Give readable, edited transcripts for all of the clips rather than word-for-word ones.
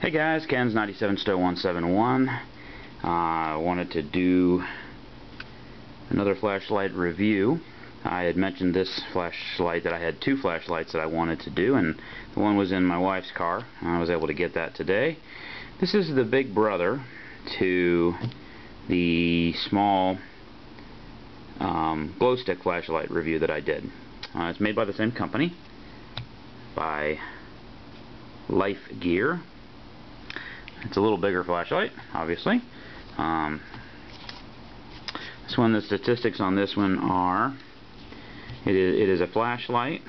Hey guys, Ken's 97 Stow 171. I wanted to do another flashlight review. I had mentioned this flashlight that I had two flashlights that I wanted to do, and the one was in my wife's car. I was able to get that today. This is the big brother to the small glow stick flashlight review that I did. It's made by the same company, by Life Gear. It's a little bigger flashlight, obviously. This one, the statistics on this one are, it is a flashlight,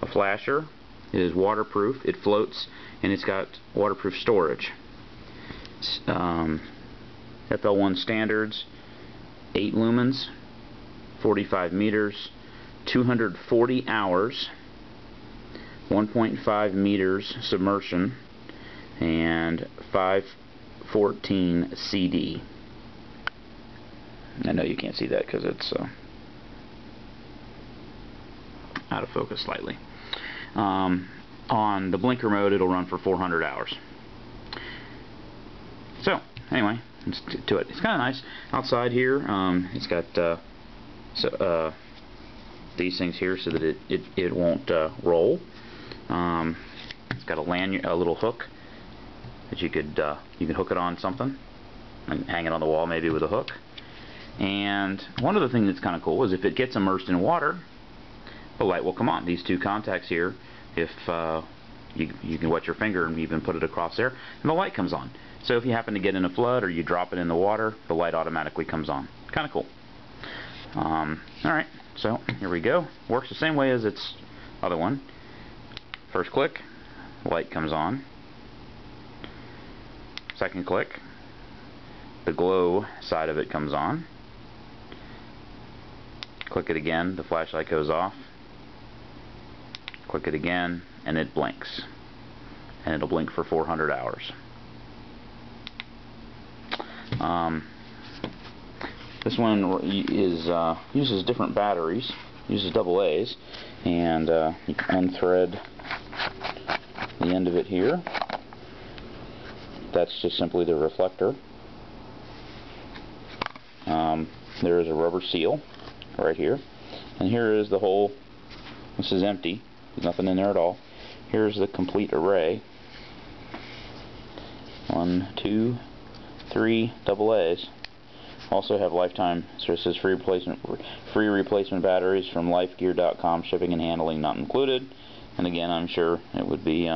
a flasher, it is waterproof, it floats, and it's got waterproof storage. FL1 standards, 8 lumens, 45 meters, 240 hours, 1.5 meters submersion, and 514 CD. I know you can't see that because it's out of focus slightly. On the blinker mode, it'll run for 400 hours. So, anyway, let's get to it. It's kind of nice outside here. It's got these things here so that it won't roll. It's got a little hook that you can hook it on something and hang it on the wall maybe with a hook. And one of the things that's kind of cool is if it gets immersed in water, the light will come on. These two contacts here, if you can wet your finger and even put it across there, and the light comes on. So if you happen to get in a flood or you drop it in the water, the light automatically comes on. Kind of cool. Alright, so here we go. Works the same way as its other one. First click, light comes on. Second click, the glow side of it comes on. Click it again, the flashlight goes off. Click it again, and it blinks. And it'll blink for 400 hours. This one uses different batteries, uses AA's, and you can unthread the end of it here. That's just simply the reflector. There is a rubber seal right here, and here is the whole. This is empty. There's nothing in there at all. Here's the complete array. 1, 2, 3 AA's. Also have lifetime. So it says free replacement batteries from lifegear.com. Shipping and handling not included. And again, I'm sure it would be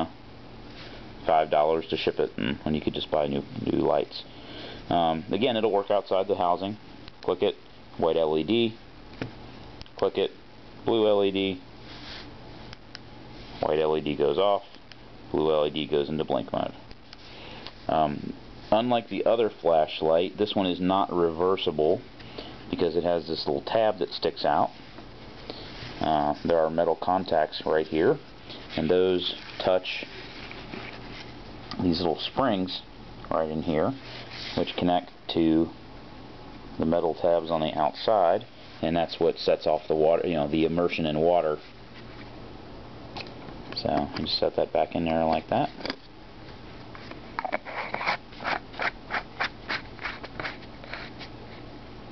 $5 to ship it, and when you could just buy new lights. Again, it'll work outside the housing. Click it, white LED. Click it, blue LED. White LED goes off. Blue LED goes into blink mode. Unlike the other flashlight, this one is not reversible because it has this little tab that sticks out. There are metal contacts right here, and those touch these little springs right in here, which connect to the metal tabs on the outside, and that's what sets off the water, the immersion in water. So you just set that back in there like that.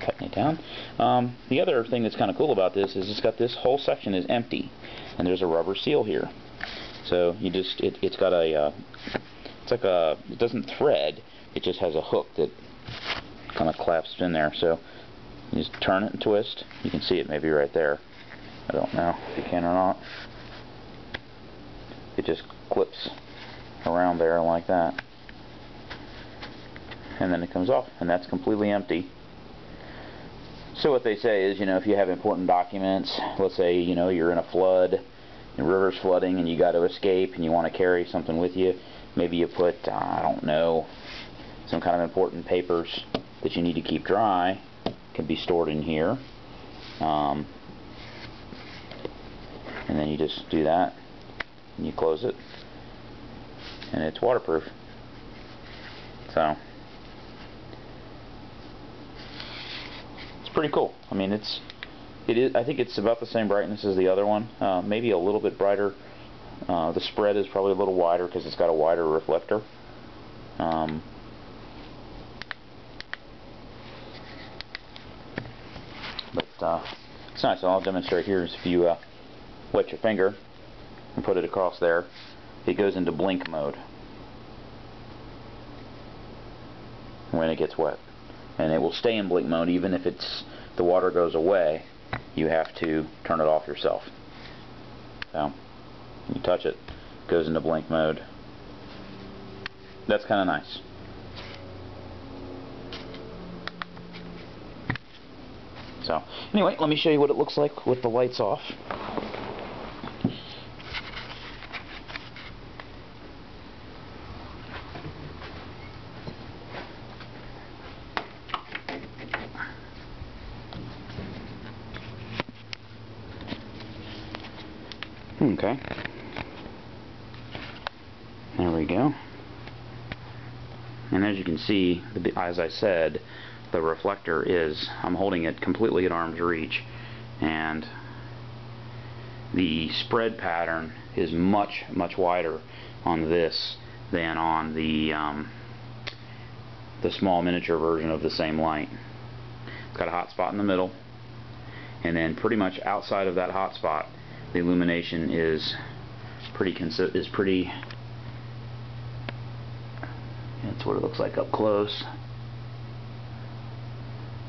Cutting it down. The other thing that's kind of cool about this is it's got this whole section is empty, and there's a rubber seal here. So you just it's got a it's like it doesn't thread, it just has a hook that kind of clasps in there. So you just turn it and twist. You can see it maybe right there. I don't know if you can or not. It just clips around there like that. And then it comes off, and that's completely empty. So what they say is, if you have important documents, let's say, you're in a flood, the river's flooding, and you got to escape, and you want to carry something with you, maybe you put, I don't know, some kind of important papers that you need to keep dry, can be stored in here. And then you just do that, and you close it, and it's waterproof. So it's pretty cool. I mean, it is. I think it's about the same brightness as the other one, maybe a little bit brighter The spread is probably a little wider because it's got a wider reflector. But it's nice. I'll demonstrate here is if you wet your finger and put it across there, it goes into blink mode when it gets wet, and it will stay in blink mode even if the water goes away. You have to turn it off yourself. So you touch it, goes into blink mode. That's kind of nice. So anyway, let me show you what it looks like with the lights off. Okay. There we go. And as you can see, as I said, the reflector is, I'm holding it completely at arm's reach, and the spread pattern is much wider on this than on the small miniature version of the same light. It's got a hot spot in the middle, and then pretty much outside of that hot spot the illumination is pretty that's what it looks like up close.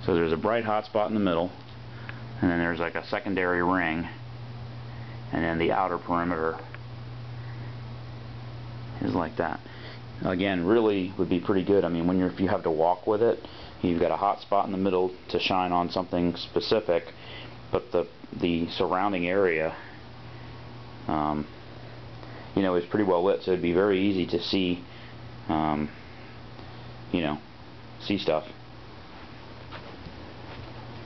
So there's a bright hot spot in the middle, and then there's like a secondary ring, and then the outer perimeter is like that. Again, really would be pretty good. I mean, if you have to walk with it, you've got a hot spot in the middle to shine on something specific, but the surrounding area you know, is pretty well lit, so it'd be very easy to see you know, see stuff.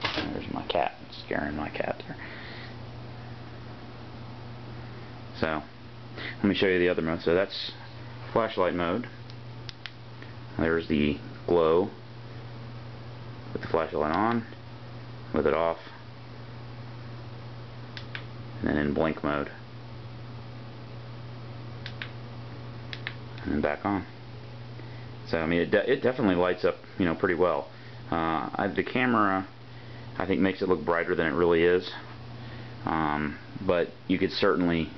There's my cat, scaring my cat there. So let me show you the other mode. So that's flashlight mode. There's the glow with the flashlight on, with it off, and then in blink mode, and then back on. So I mean, it definitely lights up, you know, pretty well. The camera, I think, makes it look brighter than it really is, but you could certainly,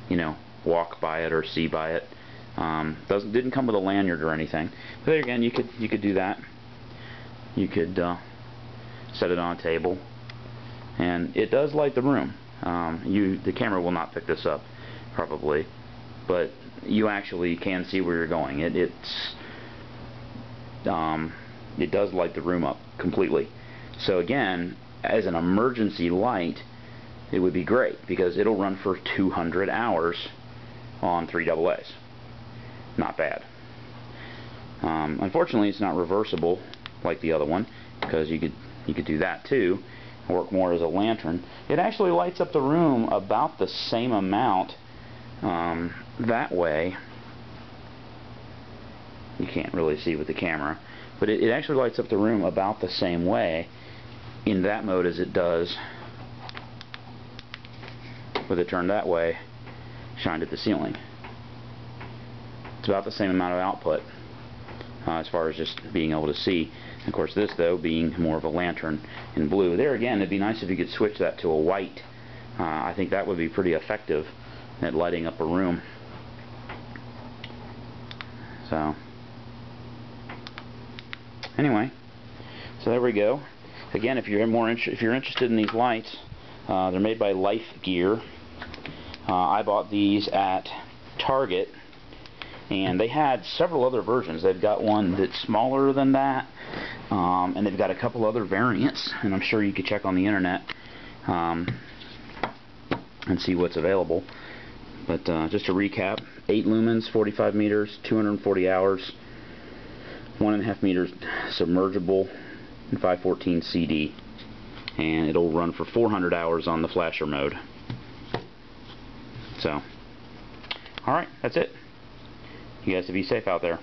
you know, walk by it or see by it. Didn't come with a lanyard or anything. But there again, you could do that. You could set it on a table, and it does light the room. The camera will not pick this up probably, but you actually can see where you're going. It does light the room up completely. So again, as an emergency light, it would be great because it'll run for 200 hours on 3 AA's. Not bad. Unfortunately, it's not reversible like the other one, because you could do that too, work more as a lantern. It actually lights up the room about the same amount that way. You can't really see with the camera, but it actually lights up the room about the same way in that mode as it does with it turned that way, shined at the ceiling. It's about the same amount of output as far as just being able to see. And of course, this though being more of a lantern in blue. There again, it'd be nice if you could switch that to a white. I think that would be pretty effective at lighting up a room. So anyway, so there we go. Again, if you're interested in these lights, they're made by Life Gear. I bought these at Target, and they had several other versions. They've got one that's smaller than that, and they've got a couple other variants, and I'm sure you could check on the internet and see what's available. But just to recap, 8 lumens, 45 meters, 240 hours, 1.5 meters submergible, and 514 CD, and it'll run for 400 hours on the flasher mode. So, alright, that's it. You guys be safe out there.